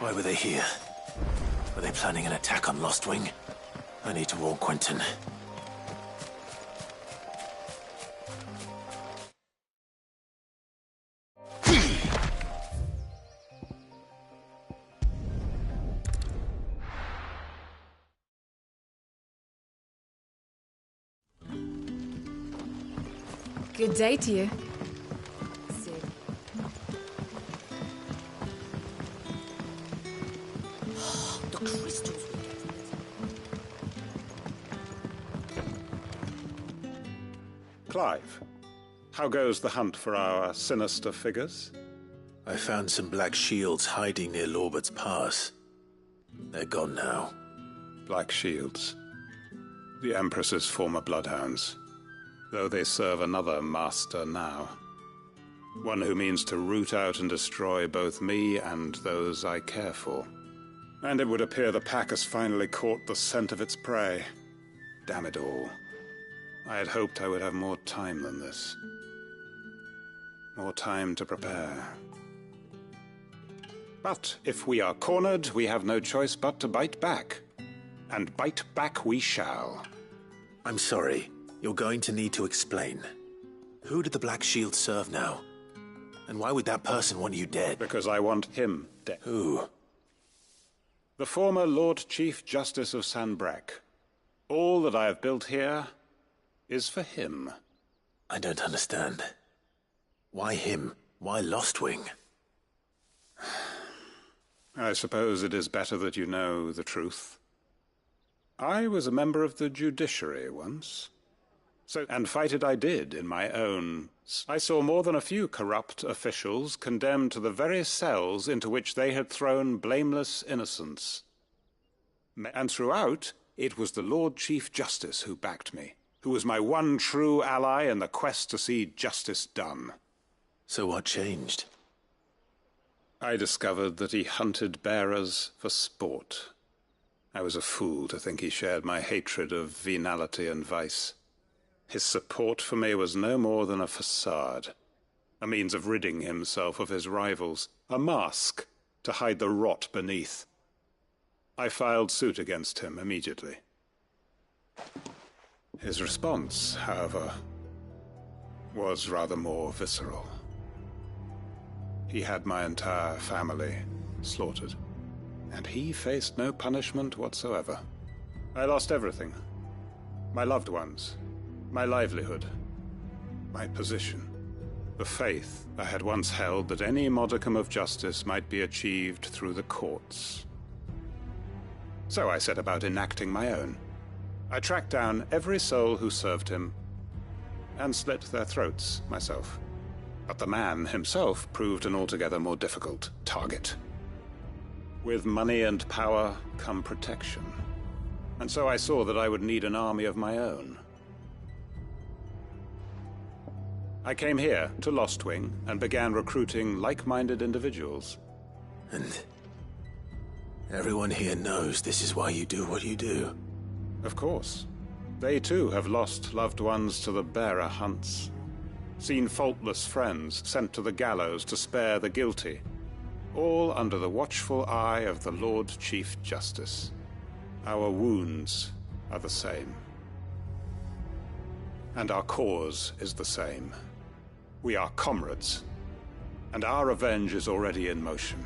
Why were they here? Were they planning an attack on Lostwing? I need to warn Quentin. Good day to you. The crystals will get it. Clive, how goes the hunt for our sinister figures? I found some black shields hiding near Lorbert's Pass. They're gone now. Black Shields. The Empress's former bloodhounds. Though they serve another master now. One who means to root out and destroy both me and those I care for. And it would appear the pack has finally caught the scent of its prey. Damn it all. I had hoped I would have more time than this. More time to prepare. But if we are cornered, we have no choice but to bite back. And bite back we shall. I'm sorry. You're going to need to explain. Who did the Black Shield serve now? And why would that person want you dead? Because I want him dead. Who? The former Lord Chief Justice of Sanbreque. All that I have built here is for him. I don't understand. Why him? Why Lostwing? I suppose it is better that you know the truth. I was a member of the judiciary once. And fight it I did in my own. I saw more than a few corrupt officials condemned to the very cells into which they had thrown blameless innocents. And throughout, it was the Lord Chief Justice who backed me, who was my one true ally in the quest to see justice done. So what changed? I discovered that he hunted bearers for sport. I was a fool to think he shared my hatred of venality and vice. His support for me was no more than a facade, a means of ridding himself of his rivals, a mask to hide the rot beneath. I filed suit against him immediately. His response, however, was rather more visceral. He had my entire family slaughtered, and he faced no punishment whatsoever. I lost everything. My loved ones. My livelihood, my position, the faith I had once held that any modicum of justice might be achieved through the courts. So I set about enacting my own. I tracked down every soul who served him, and slit their throats myself. But the man himself proved an altogether more difficult target. With money and power come protection, and so I saw that I would need an army of my own. I came here to Lostwing and began recruiting like-minded individuals. And everyone here knows this is why you do what you do. Of course. They too have lost loved ones to the bearer hunts. Seen faultless friends sent to the gallows to spare the guilty. All under the watchful eye of the Lord Chief Justice. Our wounds are the same. And our cause is the same. We are comrades, and our revenge is already in motion.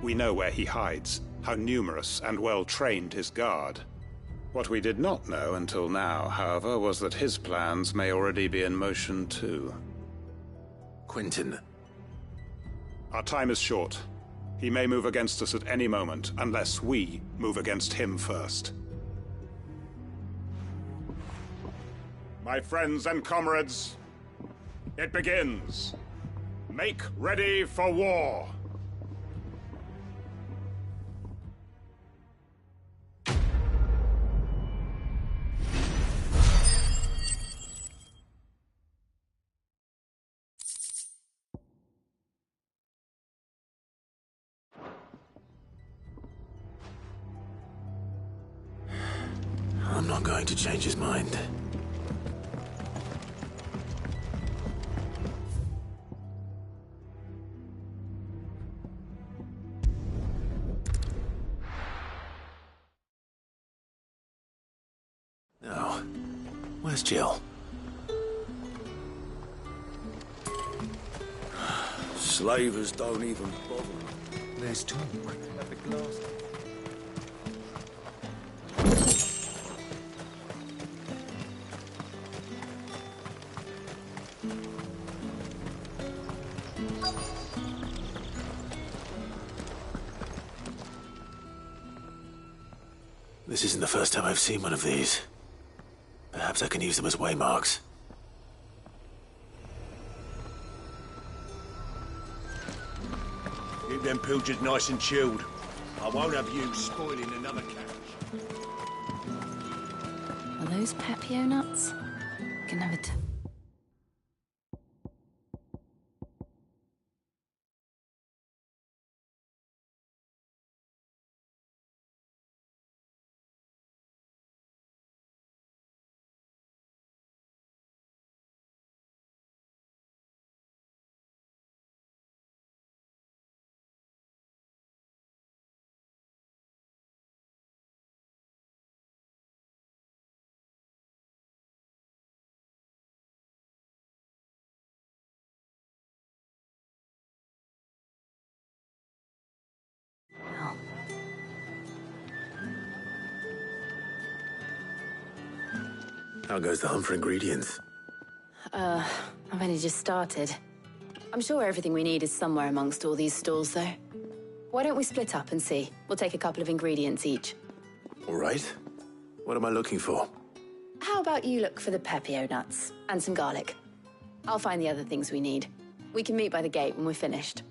We know where he hides, how numerous and well-trained his guard. What we did not know until now, however, was that his plans may already be in motion too. Quentin. Our time is short. He may move against us at any moment, unless we move against him first. My friends and comrades, it begins. Make ready for war. I'm not going to change his mind. Where's Jill? Slavers don't even bother. There's talk. At the glass. This isn't the first time I've seen one of these. Perhaps I can use them as waymarks. Keep them pilchards nice and chilled. I won't have you spoiling another catch. Are those Pepio nuts? Can have it. How goes the hunt for ingredients? I've only just started. I'm sure everything we need is somewhere amongst all these stalls, though. Why don't we split up and see? We'll take a couple of ingredients each. All right. What am I looking for? How about you look for the Pepio nuts and some garlic? I'll find the other things we need. We can meet by the gate when we're finished.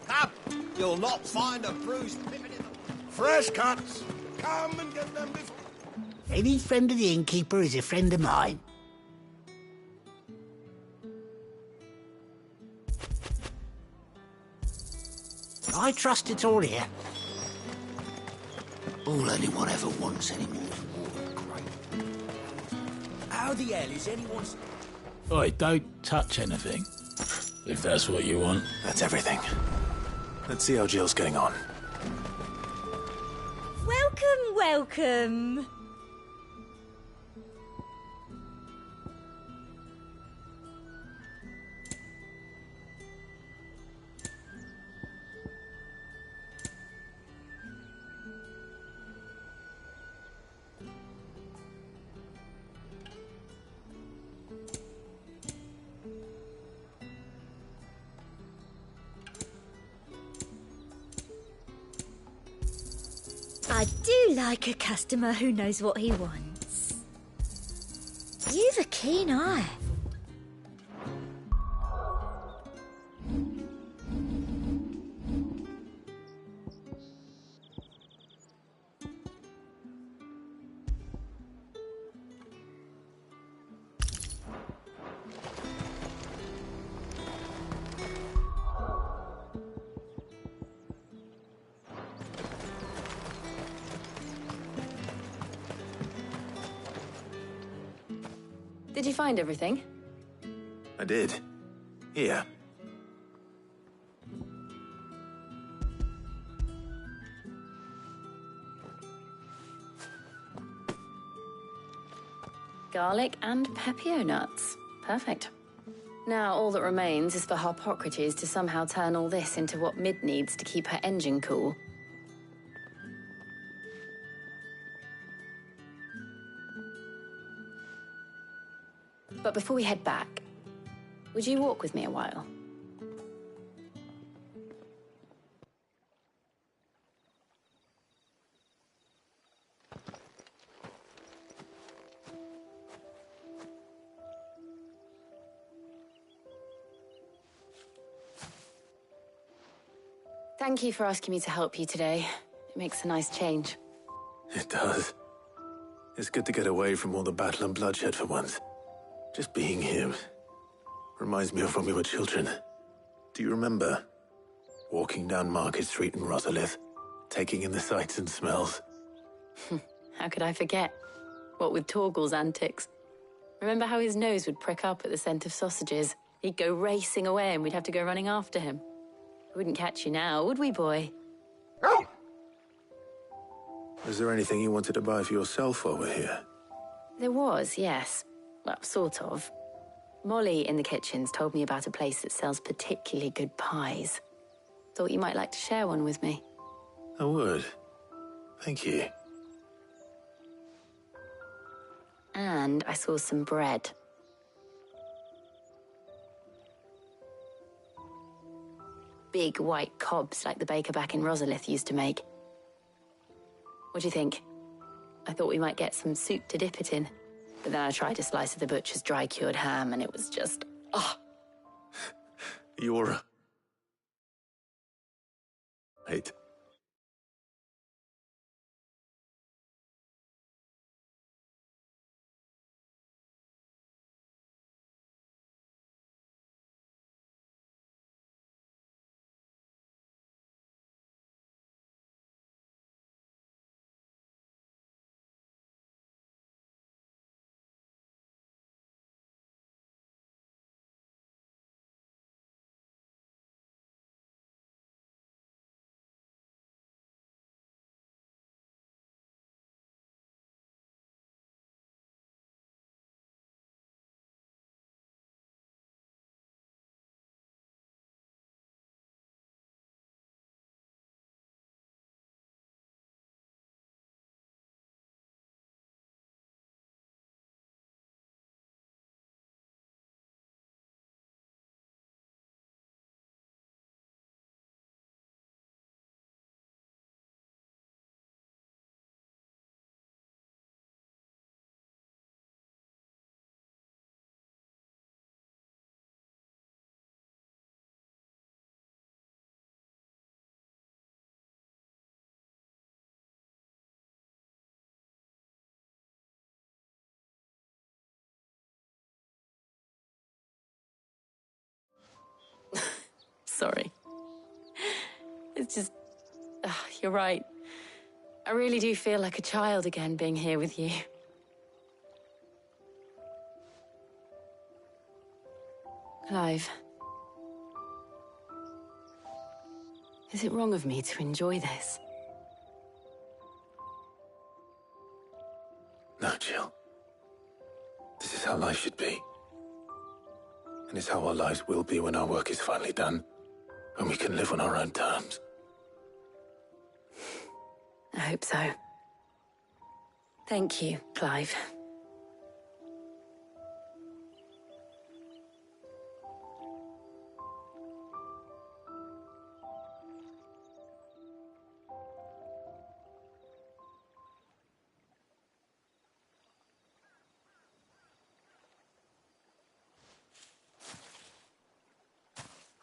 Up! You'll not find a bruised pippin in the... Fresh cuts! Come and get them before... Any friend of the innkeeper is a friend of mine. I trust it's all here. All anyone ever wants anymore is water and grape. How the hell is anyone's... Oi, don't touch anything. If that's what you want. That's everything. Let's see how Jill's getting on. Welcome, welcome. I do like a customer who knows what he wants. You've a keen eye. Did you find everything? I did. Here. Garlic and Pepio nuts. Perfect. Now all that remains is for Harpocrates to somehow turn all this into what Mid needs to keep her engine cool. But before we head back, would you walk with me a while? Thank you for asking me to help you today. It makes a nice change. It does. It's good to get away from all the battle and bloodshed for once. Just being here reminds me of when we were children. Do you remember? Walking down Market Street in Rosalith, taking in the sights and smells. How could I forget? What with Torgal's antics. Remember how his nose would prick up at the scent of sausages? He'd go racing away and we'd have to go running after him. Wouldn't catch you now, would we, boy? Is there anything you wanted to buy for yourself while we're here? There was, yes. Well, sort of. Molly in the kitchens told me about a place that sells particularly good pies. Thought you might like to share one with me. I would. Thank you. And I saw some bread. Big white cobs like the baker back in Rosalith used to make. What do you think? I thought we might get some soup to dip it in. But then I tried a slice of the butcher's dry-cured ham and it was just... oh! You're... Wait. Sorry. It's just... you're right. I really do feel like a child again being here with you. Clive. Is it wrong of me to enjoy this? No, Jill. This is how life should be. And it's how our lives will be when our work is finally done. When we can live on our own terms. I hope so. Thank you, Clive.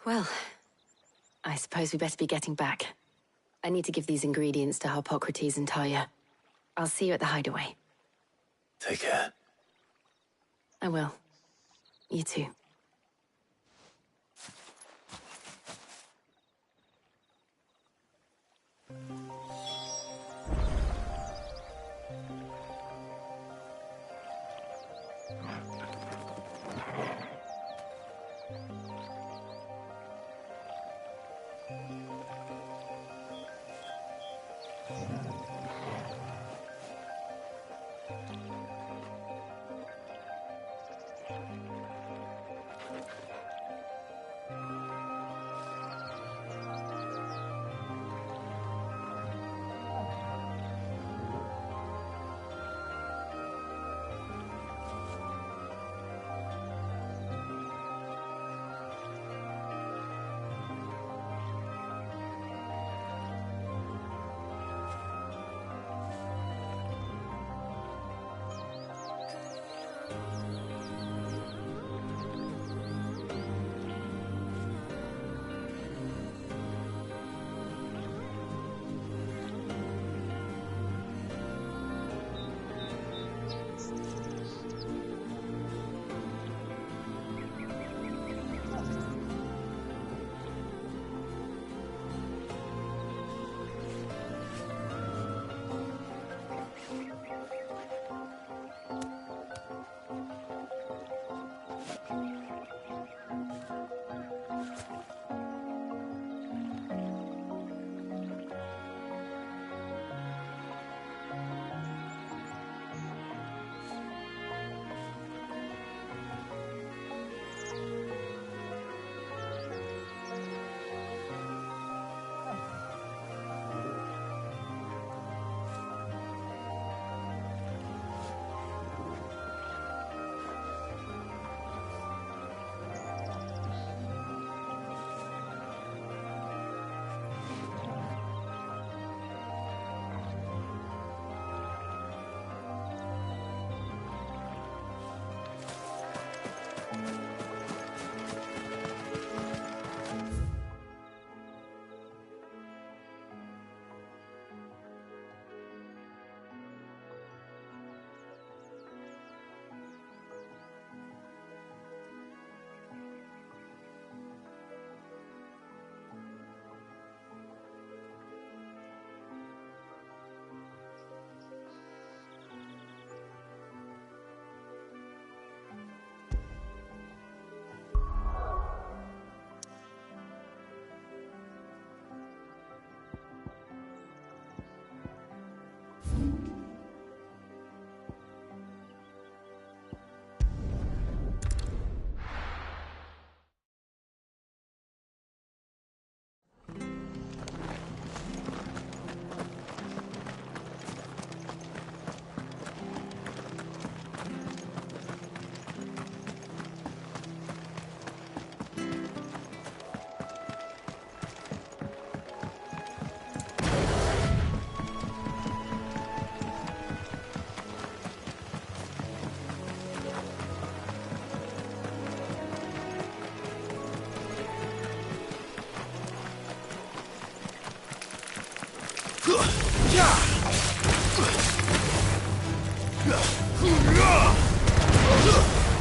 Well, I suppose we better be getting back. I need to give these ingredients to Harpocrates and Talia. I'll see you at the hideaway. Take care. I will. You too.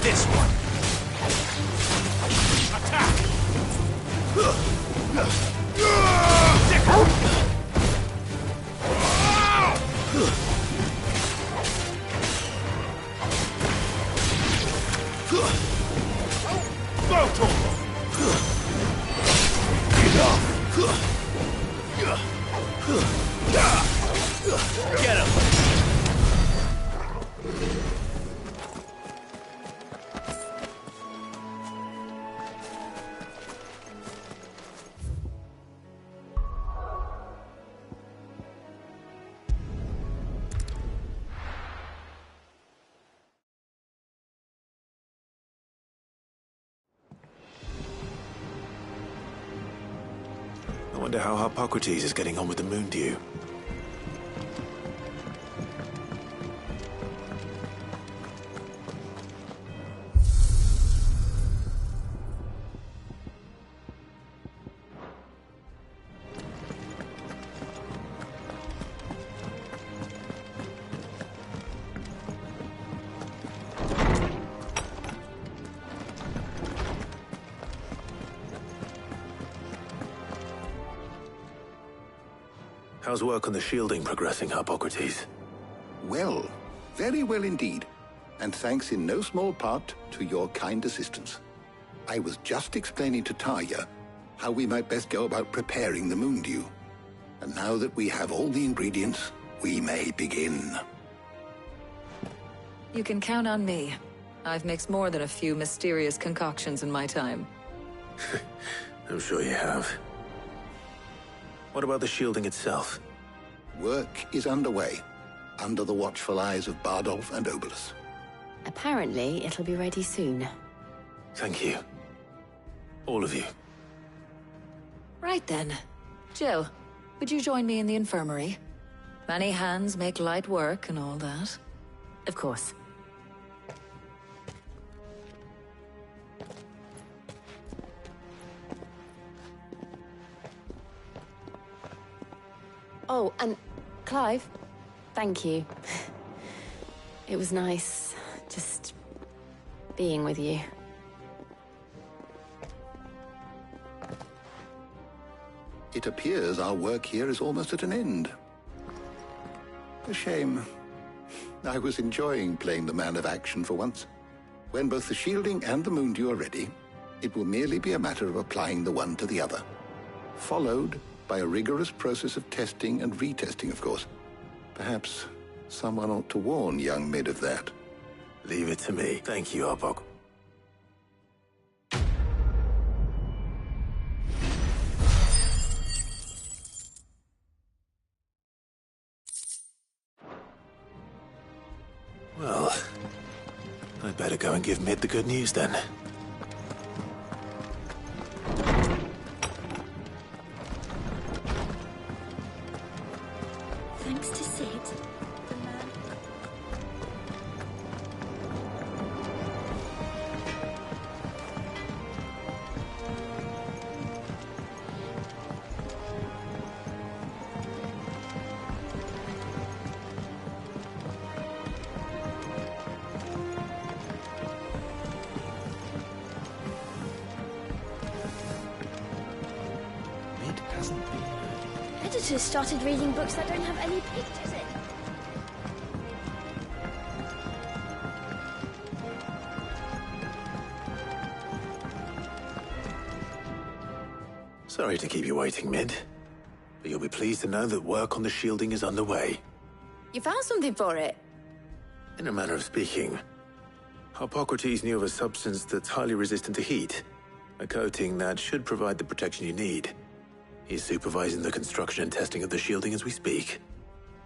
This one. Attack! Get him! I wonder how Hippocrates is getting on with the moon dew. How's work on the shielding progressing, Hippocrates? Well, very well indeed. And thanks in no small part to your kind assistance. I was just explaining to Tarja how we might best go about preparing the moon dew. And now that we have all the ingredients, we may begin. You can count on me. I've mixed more than a few mysterious concoctions in my time. I'm sure you have. What about the shielding itself? Work is underway, under the watchful eyes of Bardolph and Obolus. Apparently, it'll be ready soon. Thank you. All of you. Right then. Jill, would you join me in the infirmary? Many hands make light work and all that. Of course. Oh, and Clive, thank you. It was nice, just being with you. It appears our work here is almost at an end. A shame. I was enjoying playing the man of action for once. When both the shielding and the moon dew are ready, it will merely be a matter of applying the one to the other. Followed by a rigorous process of testing and retesting, of course. Perhaps someone ought to warn young Mid of that. Leave it to me. Thank you, Hippocrates. Well, I'd better go and give Mid the good news then. Thanks to Sid, the man... Mid hasn't been... Editors started reading books that don't have any pictures in. Sorry to keep you waiting, Mid. But you'll be pleased to know that work on the shielding is underway. You found something for it? In a manner of speaking, Hippocrates knew of a substance that's highly resistant to heat. A coating that should provide the protection you need. He's supervising the construction and testing of the shielding as we speak.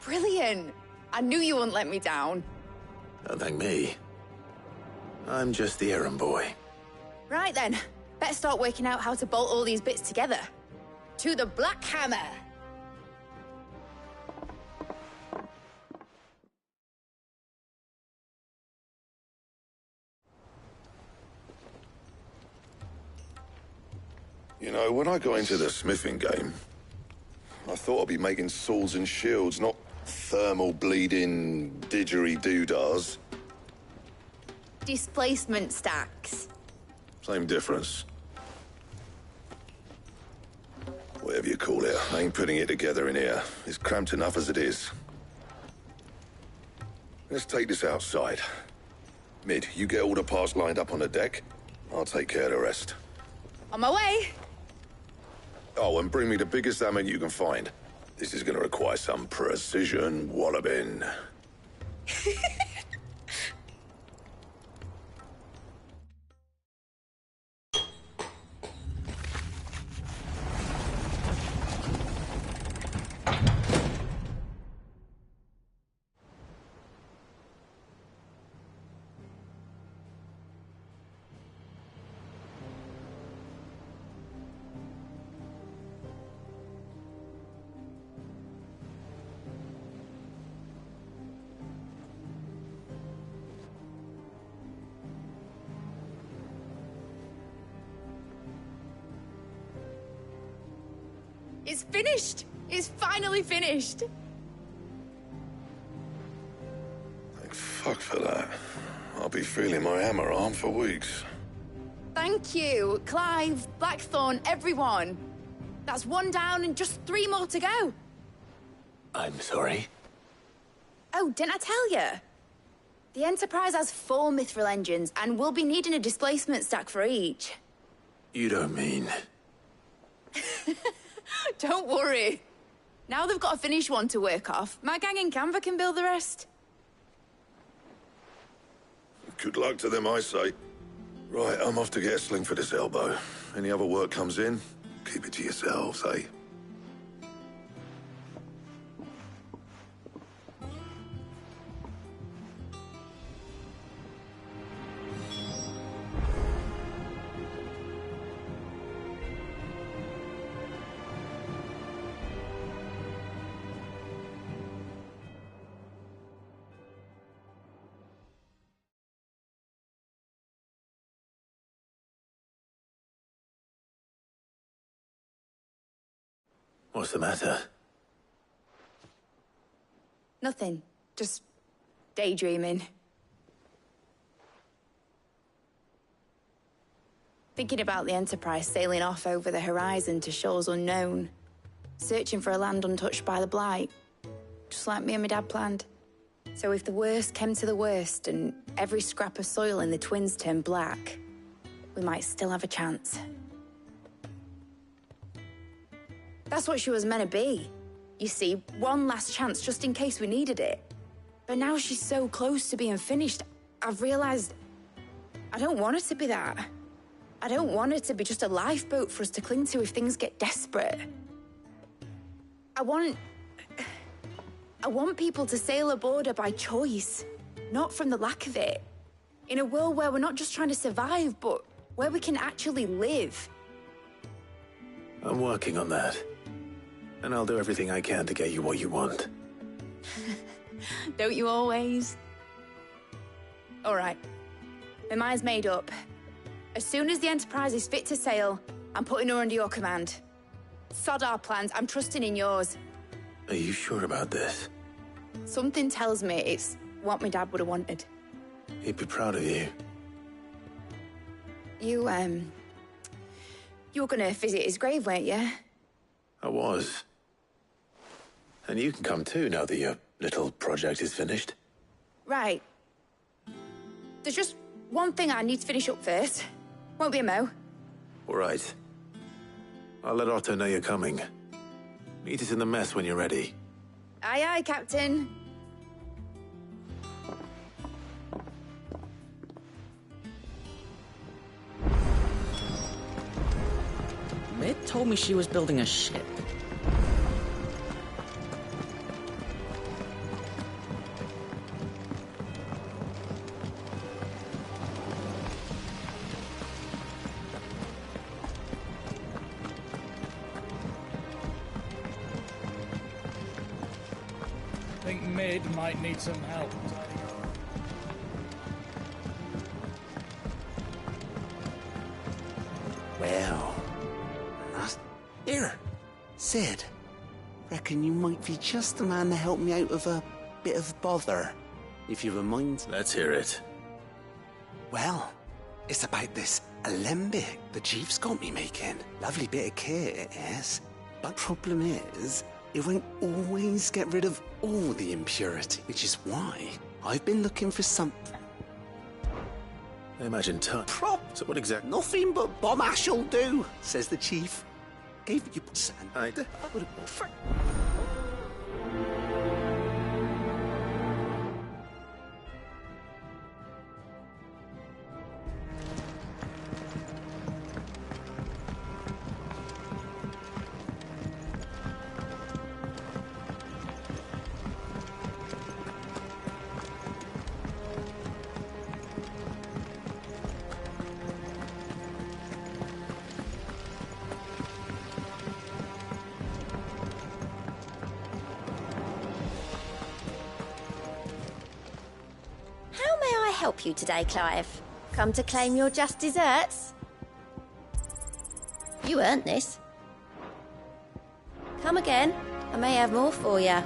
Brilliant! I knew you wouldn't let me down. Don't thank me. I'm just the errand boy. Right then, better start working out how to bolt all these bits together. To the Black Hammer! You know, when I got into the smithing game, I thought I'd be making swords and shields, not thermal bleeding didgeridoo-dahs. Displacement stacks. Same difference. Whatever you call it, I ain't putting it together in here. It's cramped enough as it is. Let's take this outside. Mid, you get all the parts lined up on the deck. I'll take care of the rest. On my way. Oh, and bring me the biggest hammer you can find. This is gonna require some precision walloping. It's finished! It's finally finished! Thank fuck for that. I'll be feeling my hammer arm for weeks. Thank you, Clive, Blackthorn, everyone. That's one down and just 3 more to go. I'm sorry. Oh, didn't I tell you? The Enterprise has 4 mithril engines, and we'll be needing a displacement stack for each. You don't mean... Don't worry. Now they've got a finished one to work off, my gang in Canva can build the rest. Good luck to them, I say. Right, I'm off to get a sling for this elbow. Any other work comes in, keep it to yourselves, eh? What's the matter? Nothing. Just daydreaming. Thinking about the Enterprise sailing off over the horizon to shores unknown. Searching for a land untouched by the Blight. Just like me and my dad planned. So if the worst came to the worst and every scrap of soil in the Twins turned black, we might still have a chance. That's what she was meant to be. You see, one last chance just in case we needed it. But now she's so close to being finished, I've realized I don't want her to be that. I don't want her to be just a lifeboat for us to cling to if things get desperate. I want people to sail aboard her by choice, not from the lack of it. In a world where we're not just trying to survive, but where we can actually live. I'm working on that. And I'll do everything I can to get you what you want. Don't you always? All right. My mind's made up. As soon as the Enterprise is fit to sail, I'm putting her under your command. Sod our plans, I'm trusting in yours. Are you sure about this? Something tells me it's what my dad would have wanted. He'd be proud of you. You were gonna visit his grave, weren't you? I was. And you can come too now that your little project is finished. Right. There's just one thing I need to finish up first. Won't be a mo. All right. I'll let Otto know you're coming. Meet us in the mess when you're ready. Aye, aye, Captain. Mid told me she was building a ship. I think Mid might need some help. Well, here, Sid. Reckon you might be just the man to help me out of a bit of bother, if you don't mind. Let's hear it. Well, it's about this alembic the chief's got me making. Lovely bit of kit, it is. But problem is, it won't always get rid of all the impurity, which is why I've been looking for something. I imagine Prop! So what exactly? Nothing but bomb ash'll do, says the chief. Gave you sand. I would have... Help you today, Clive? Come to claim your just desserts? You earned this. Come again. I may have more for you.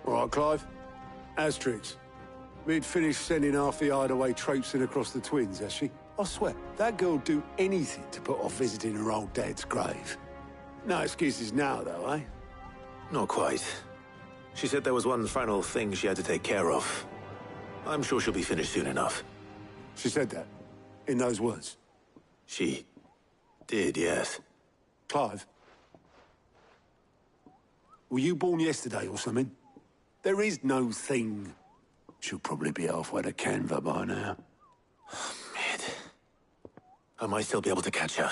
All right, Clive. Asterix. We'd finished sending half the hideaway traipsing across the twins, has she? I swear, that girl'd do anything to put off visiting her old dad's grave. No excuses now, though, eh? Not quite. She said there was one final thing she had to take care of. I'm sure she'll be finished soon enough. She said that? In those words? She did, yes. Clive? Were you born yesterday or something? There is no thing. She'll probably be halfway to Canva by now. Mid. I might still be able to catch her.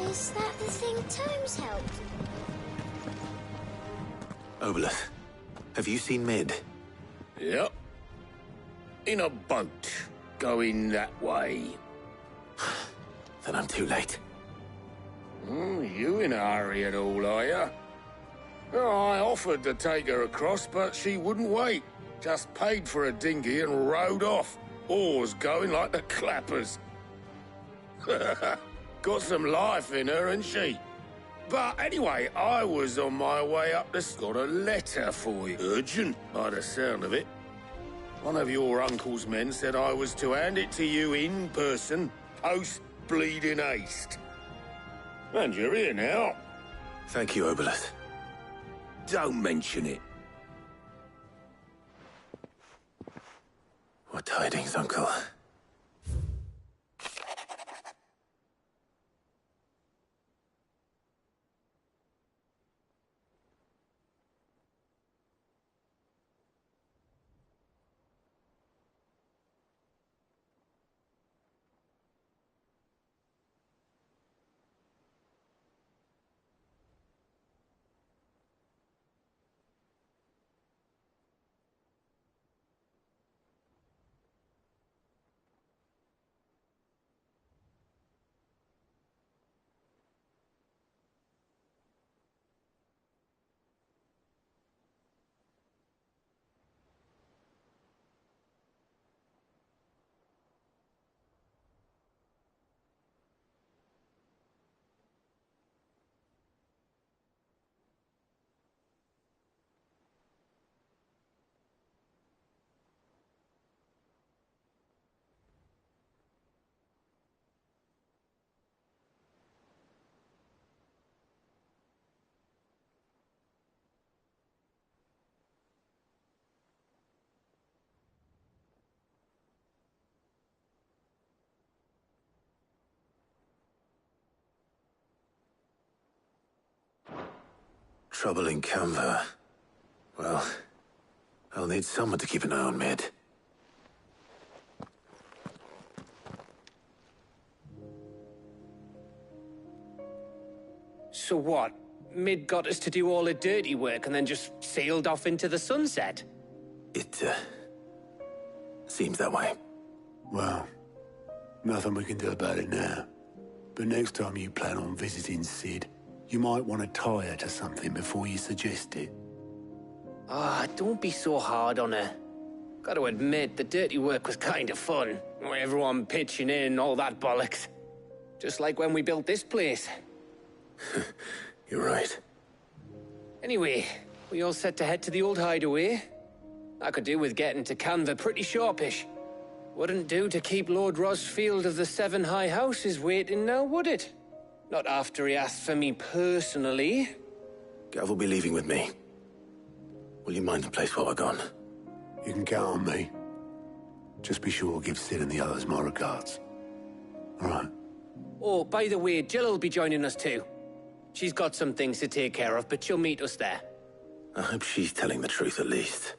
Is that the thing Tomes helped? Obolus, have you seen Mid? Yep. In a boat, going that way. then I'm too late. You in a hurry at all, are you? Well, I offered to take her across, but she wouldn't wait. Just paid for a dinghy and rowed off. Oars going like the clappers. Got some life in her, ain't she? But anyway, I was on my way up to... Got a letter for you. Urgent, by the sound of it. One of your uncle's men said I was to hand it to you in person, post-bleeding haste. And you're here now. Thank you, Obolus. Don't mention it. What tidings, Uncle? Trouble in Canva. Well, I'll need someone to keep an eye on Mid. So what? Mid got us to do all the dirty work and then just sailed off into the sunset? It, seems that way. Well, nothing we can do about it now. But next time you plan on visiting Sid, you might want to tie her to something before you suggest it. Ah, don't be so hard on her. Gotta admit, the dirty work was kind of fun. Everyone pitching in, all that bollocks. Just like when we built this place. You're right. Anyway, we all set to head to the old hideaway? I could do with getting to Canva pretty sharpish. Wouldn't do to keep Lord Rosfield of the Seven High Houses waiting now, would it? Not after he asked for me personally. Gav will be leaving with me. Will you mind the place while we're gone? You can count on me. Just be sure to give Sid and the others my regards. All right. Oh, by the way, Jill will be joining us too. She's got some things to take care of, but she'll meet us there. I hope she's telling the truth at least.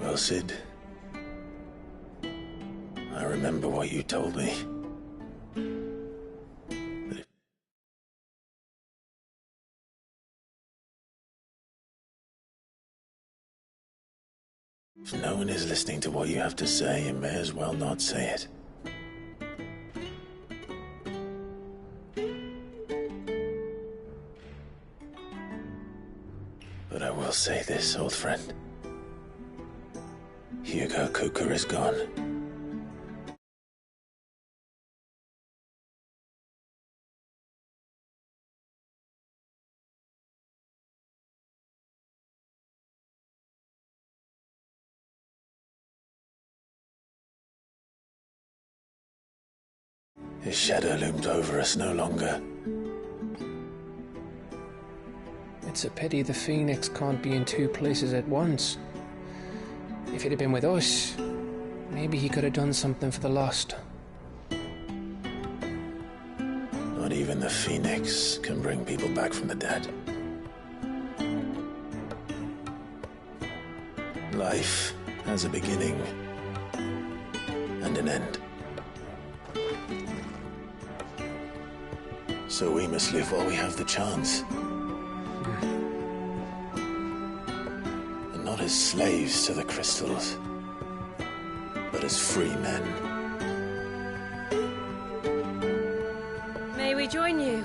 Well, Sid, I remember what you told me. That if no one is listening to what you have to say, you may as well not say it. But I will say this, old friend. Hugo Cooker is gone. His shadow looms over us no longer. It's a pity the Phoenix can't be in two places at once. If he'd have been with us, maybe he could have done something for the lost. Not even the Phoenix can bring people back from the dead. Life has a beginning and an end. So we must live while we have the chance. And not as slaves to the crystals, but as free men. May we join you?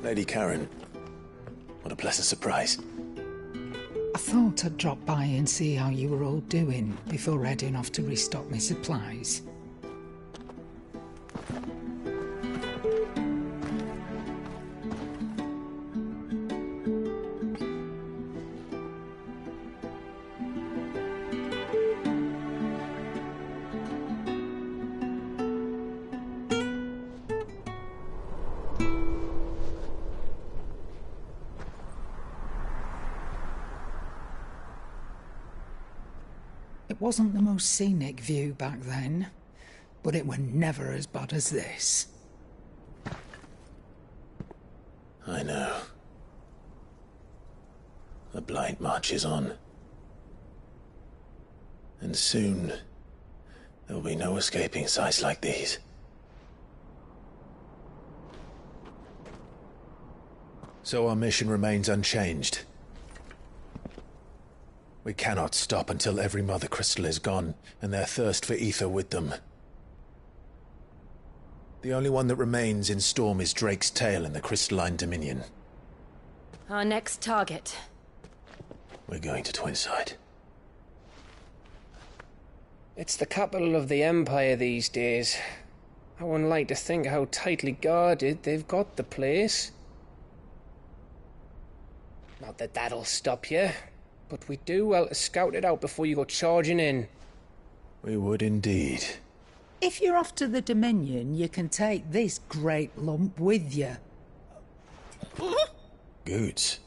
Lady Karen, what a pleasant surprise. I thought I'd drop by and see how you were all doing before heading off to restock my supplies. It wasn't the most scenic view back then, but it were never as bad as this. I know. The blight marches on. And soon, there will be no escaping sights like these. So our mission remains unchanged. We cannot stop until every Mother Crystal is gone, and their thirst for ether with them. The only one that remains in Storm is Drake's tail in the Crystalline Dominion. Our next target. We're going to Twinside. It's the capital of the Empire these days. I wouldn't like to think how tightly guarded they've got the place. Not that that'll stop you. But we do well to scout it out before you go charging in. We would indeed. If you're off to the Dominion, you can take this great lump with you. Goods.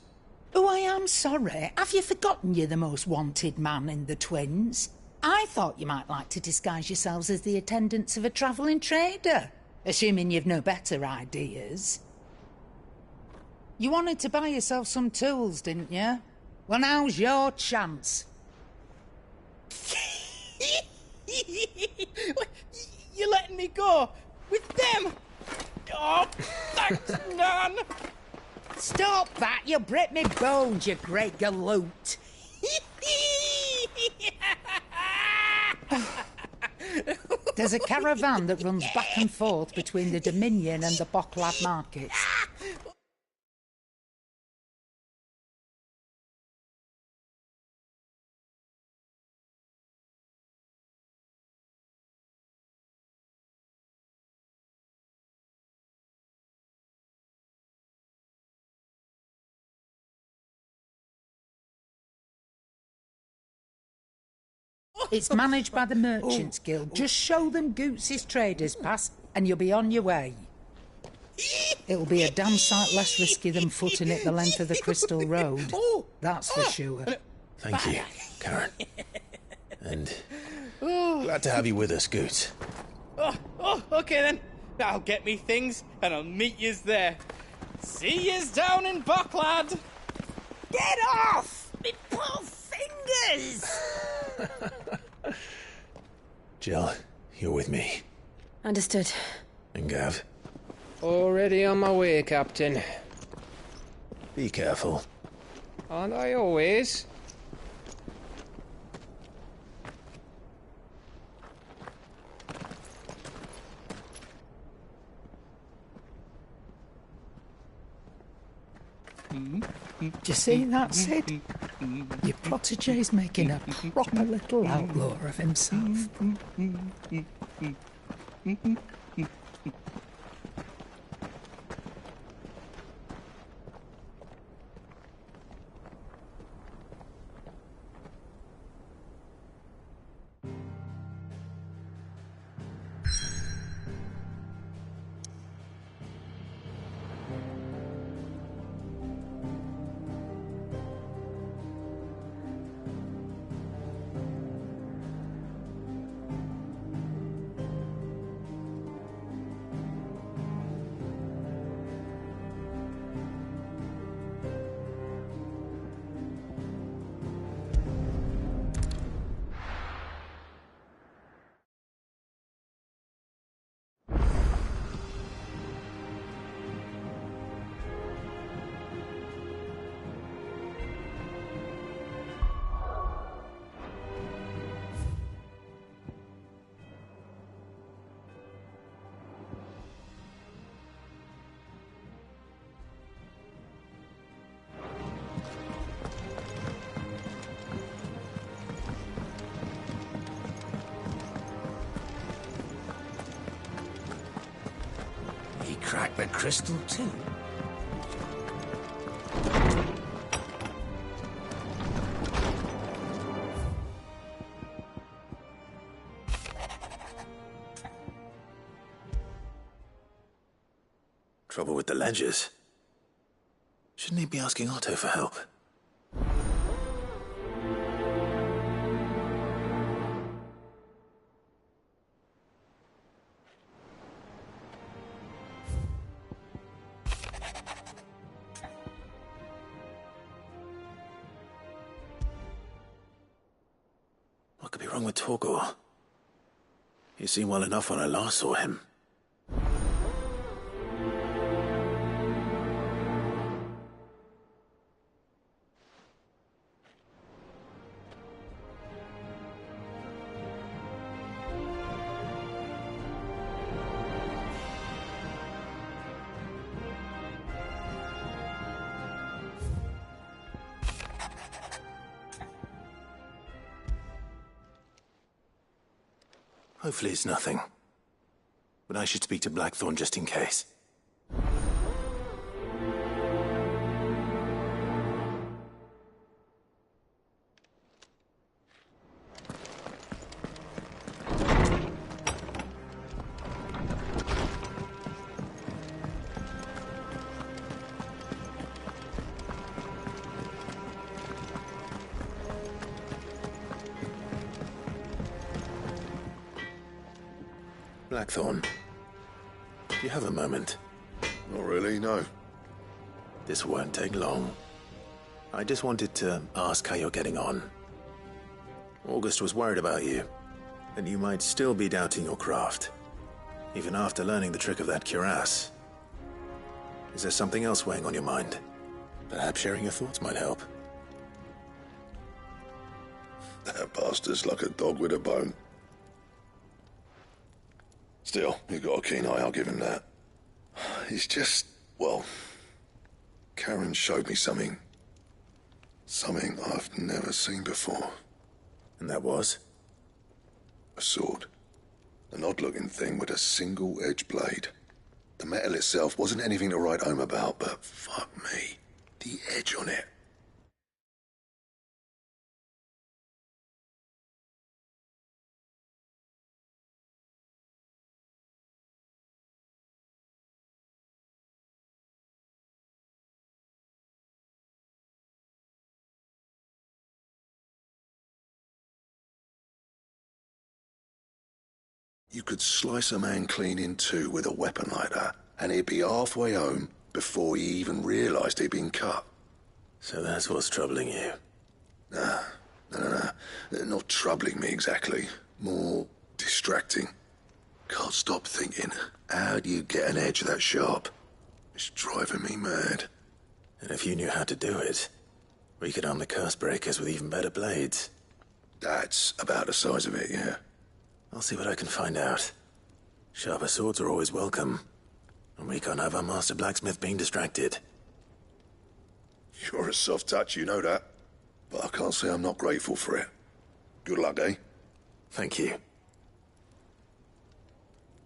Oh, I am sorry. Have you forgotten you're the most wanted man in the Twins? I thought you might like to disguise yourselves as the attendants of a travelling trader, assuming you've no better ideas. You wanted to buy yourself some tools, didn't you? Well, now's your chance. You're letting me go with them? Oh, thanks, Nan. Stop that! You'll break me bones, you great galoot. There's a caravan that runs back and forth between the Dominion and the Bocklad markets. It's managed by the Merchants Guild. Just show them Goots' traders pass and you'll be on your way. It'll be a damn sight less risky than footing it the length of the Crystal Road. That's for sure. Thank you, Karen. And glad to have you with us, Goots. Okay then. I'll get me things and I'll meet yous there. See yous down in Bocklad. Get off! Me poor fingers! Jill, you're with me. Understood. And Gav? Already on my way, Captain. Be careful. Aren't I always? Do you see that, Sid? Your protege's making a proper little outlaw of himself. crack the crystal too. Trouble with the ledgers. Shouldn't he be asking Otto for help? What could be wrong with Torgor? He seemed well enough when I last saw him. Hopefully it's nothing. But I should speak to Blackthorn just in case. Blackthorn, do you have a moment? Not really, no. This won't take long. I just wanted to ask how you're getting on. August was worried about you, that you might still be doubting your craft, even after learning the trick of that cuirass. Is there something else weighing on your mind? Perhaps sharing your thoughts might help. That bastard's like a dog with a bone. Still, you've got a keen eye, I'll give him that. It's just, well, Karen showed me something. Something I've never seen before. And that was? A sword. An odd-looking thing with a single-edged blade. The metal itself wasn't anything to write home about, but fuck me, the edge on it. You could slice a man clean in two with a weapon like that, and he'd be halfway home before he even realised he'd been cut. So that's what's troubling you? Nah, no. Not troubling me exactly. More distracting. Can't stop thinking, how do you get an edge that sharp? It's driving me mad. And if you knew how to do it, we could arm the curse breakers with even better blades. That's about the size of it, yeah. I'll see what I can find out. Sharper swords are always welcome. And we can't have our master blacksmith being distracted. You're a soft touch, you know that. But I can't say I'm not grateful for it. Good luck, eh? Thank you.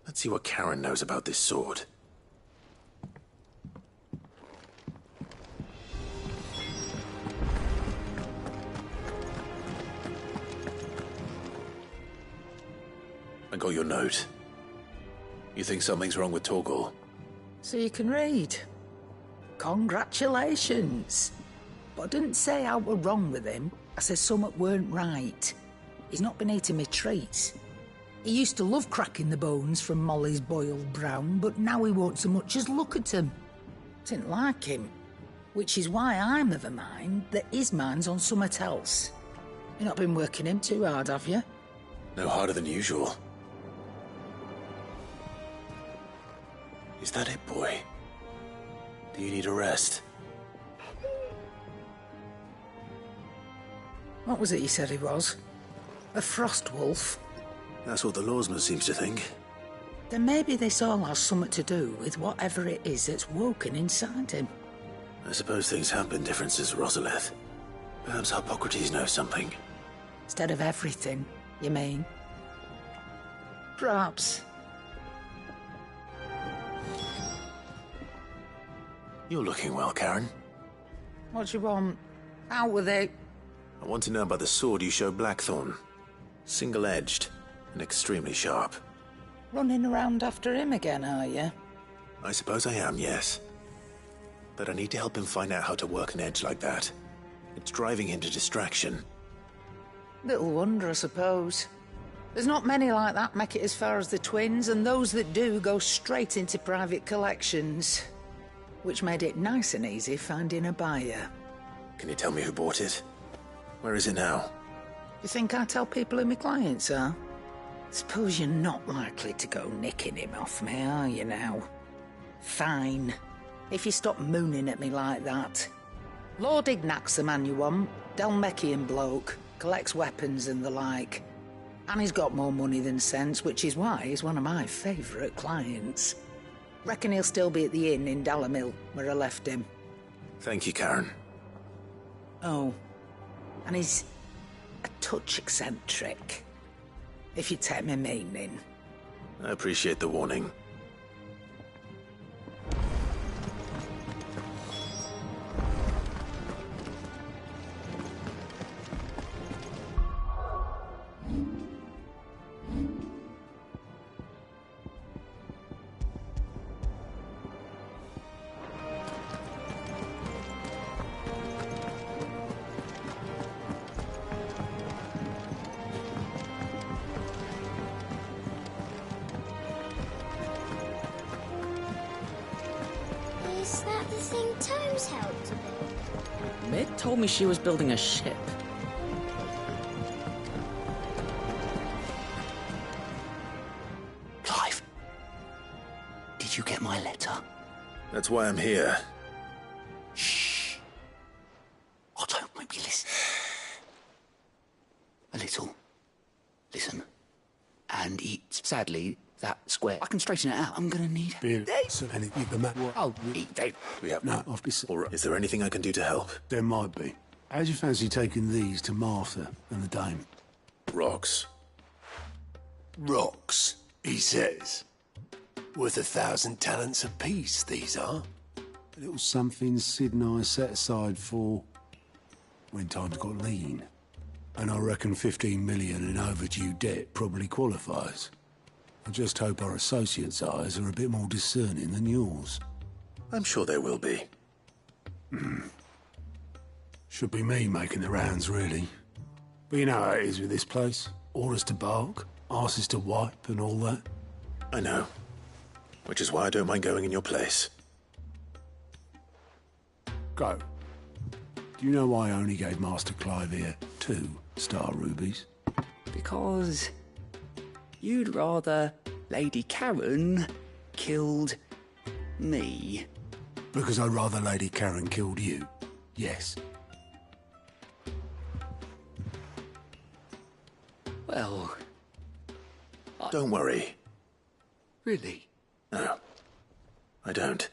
Let's see what Karen knows about this sword. I got your note. You think something's wrong with Torgor? So you can read. Congratulations. But I didn't say I were wrong with him. I said something weren't right. He's not been eating me treats. He used to love cracking the bones from Molly's boiled brown, but now he won't so much as look at them. Didn't like him. Which is why I'm of a mind that his mind's on something else. You've not been working him too hard, have you? No harder than usual. Is that it, boy? Do you need a rest? What was it you said he was? A frost wolf? That's what the lawsman seems to think. Then maybe this all has something to do with whatever it is that's woken inside him. I suppose things have been different since Rosalith. Perhaps Hippocrates knows something. Instead of everything, you mean? Perhaps. You're looking well, Karen. What do you want? Out with it. I want to know about the sword you showed Blackthorn. Single-edged and extremely sharp. Running around after him again, are you? I suppose I am, yes. But I need to help him find out how to work an edge like that. It's driving him to distraction. Little wonder, I suppose. There's not many like that make it as far as the twins, and those that do go straight into private collections. Which made it nice and easy finding a buyer. Can you tell me who bought it? Where is it now? You think I tell people who my clients are? Suppose you're not likely to go nicking him off me, are you now? Fine. If you stop mooning at me like that. Lord Ignac's the man you want. Dalmekian bloke. Collects weapons and the like. And he's got more money than sense, which is why he's one of my favourite clients. Reckon he'll still be at the inn in Dalamil, where I left him. Thank you, Karen. Oh. And he's a touch eccentric. If you take my meaning. I appreciate the warning. Is that the thing Tomes helped to build? Mid told me she was building a ship. Clive, did you get my letter? That's why I'm here. Shh. Oh, don't make me listen. A little. Listen. And eat, sadly, that square. I can straighten it out. I'm gonna need... Bill, so anything the matter? Oh, they... We have... No, I've been... Is there anything I can do to help? There might be. How'd you fancy taking these to Martha and the dame? Rocks. Rocks, he says. Worth 1,000 talents apiece, these are. A little something Sid and I set aside for... when times got lean. And I reckon 15 million in overdue debt probably qualifies. I just hope our associates' eyes are a bit more discerning than yours. I'm sure they will be. Should be me making the rounds, really. But you know how it is with this place. Orders to bark, arses to wipe, and all that. I know. Which is why I don't mind going in your place. Go. Do you know why I only gave Master Clive here 2 star rubies? Because... you'd rather Lady Karen killed me. Because I'd rather Lady Karen killed you. Yes. Well... Don't worry. Really? No. I don't.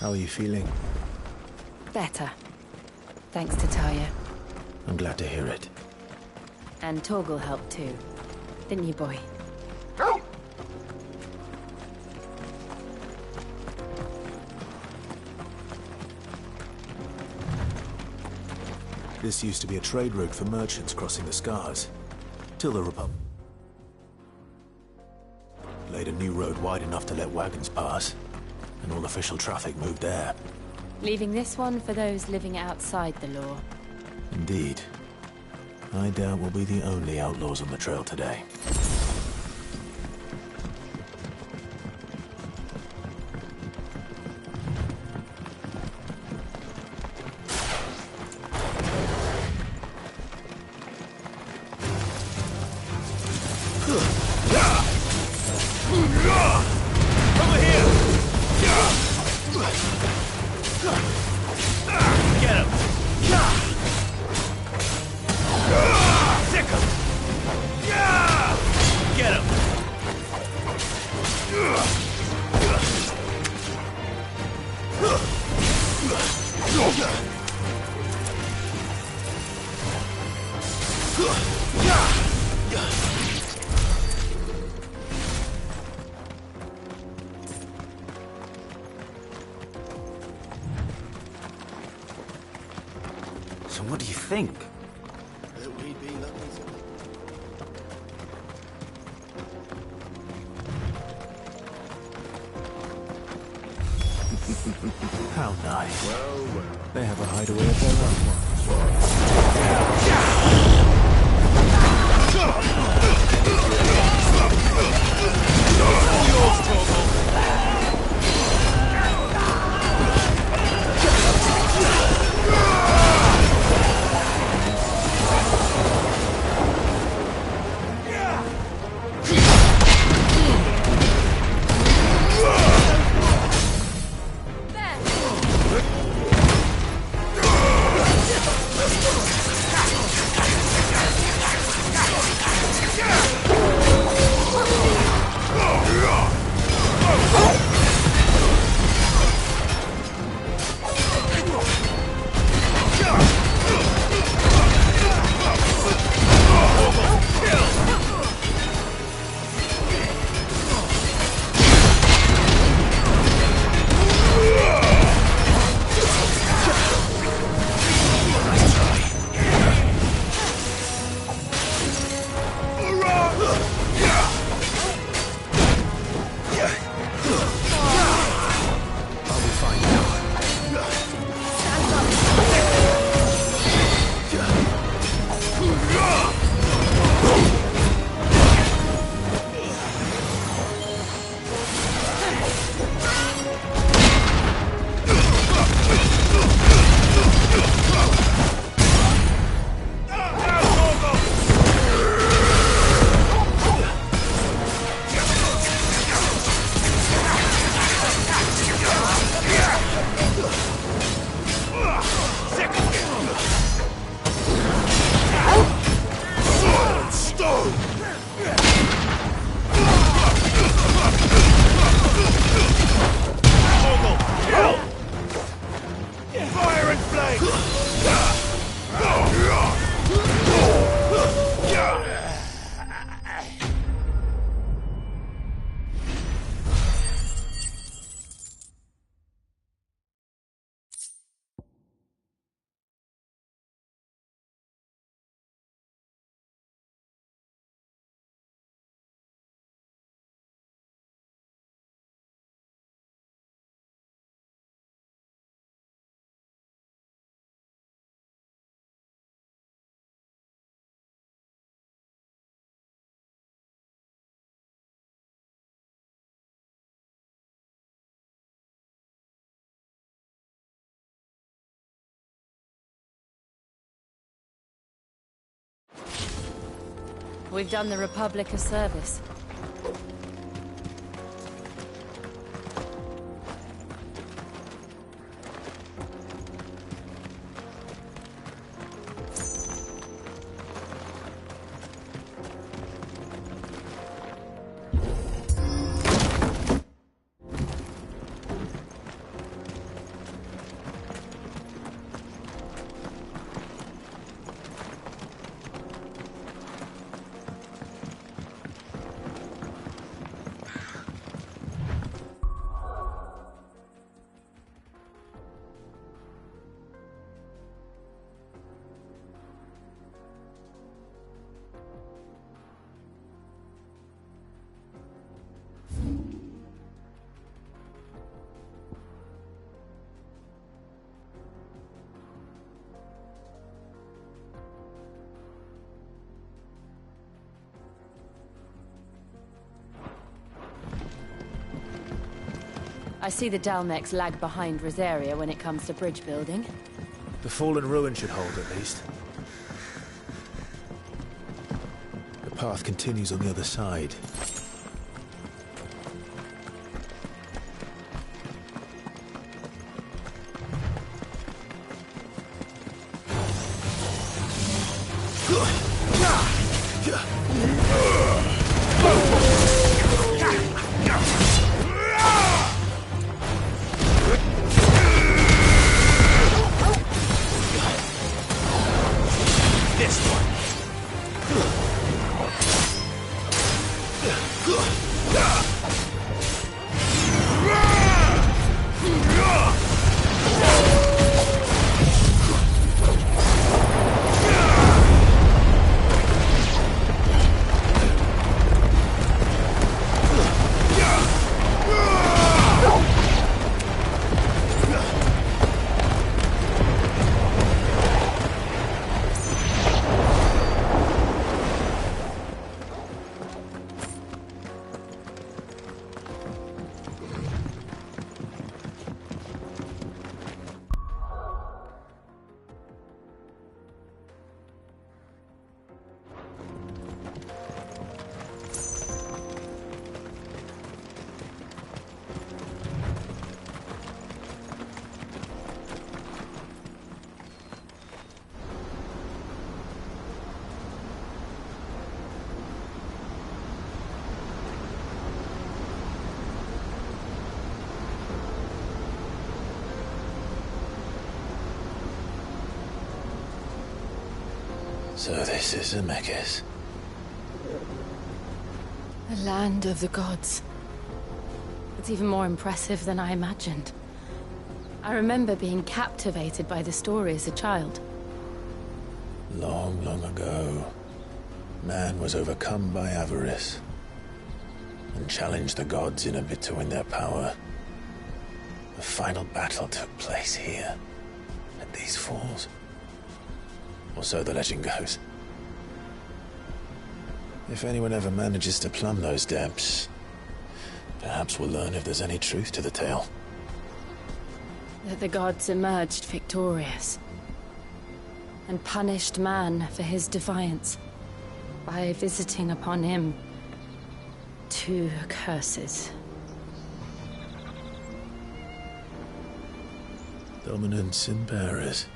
How are you feeling? Better. Thanks to Taya. I'm glad to hear it. And Torgal helped too. Didn't you, boy? This used to be a trade route for merchants crossing the Scars. Till the Republic laid a new road wide enough to let wagons pass, and all official traffic moved there. Leaving this one for those living outside the law. Indeed. I doubt we'll be the only outlaws on the trail today. So what do you think? That we'd be lucky to... How nice. They have a hideaway of their own. We've done the Republic a service. I see the Dalmex lag behind Rosaria when it comes to bridge building. The fallen ruin should hold, at least. The path continues on the other side. So this is Ffxvi. The land of the gods. It's even more impressive than I imagined. I remember being captivated by the story as a child. Long, long ago, man was overcome by avarice and challenged the gods in a bid to win their power. The final battle took place here, at these falls. Or so the legend goes. If anyone ever manages to plumb those depths, perhaps we'll learn if there's any truth to the tale. That the gods emerged victorious and punished man for his defiance by visiting upon him 2 curses. Dominance and bearers.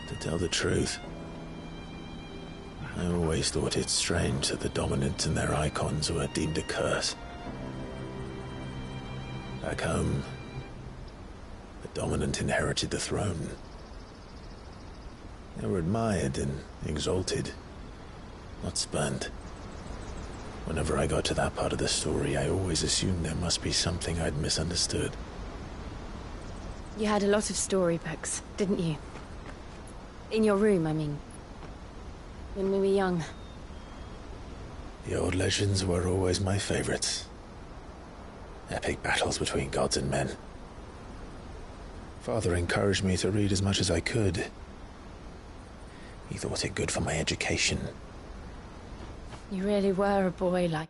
To tell the truth, I always thought it strange that the dominant and their icons were deemed a curse. Back home, the dominant inherited the throne. They were admired and exalted, not spurned. Whenever I got to that part of the story, I always assumed there must be something I'd misunderstood. You had a lot of storybooks, didn't you? In your room, I mean. When we were young. The old legends were always my favorites. Epic battles between gods and men. Father encouraged me to read as much as I could. He thought it good for my education. You really were a boy like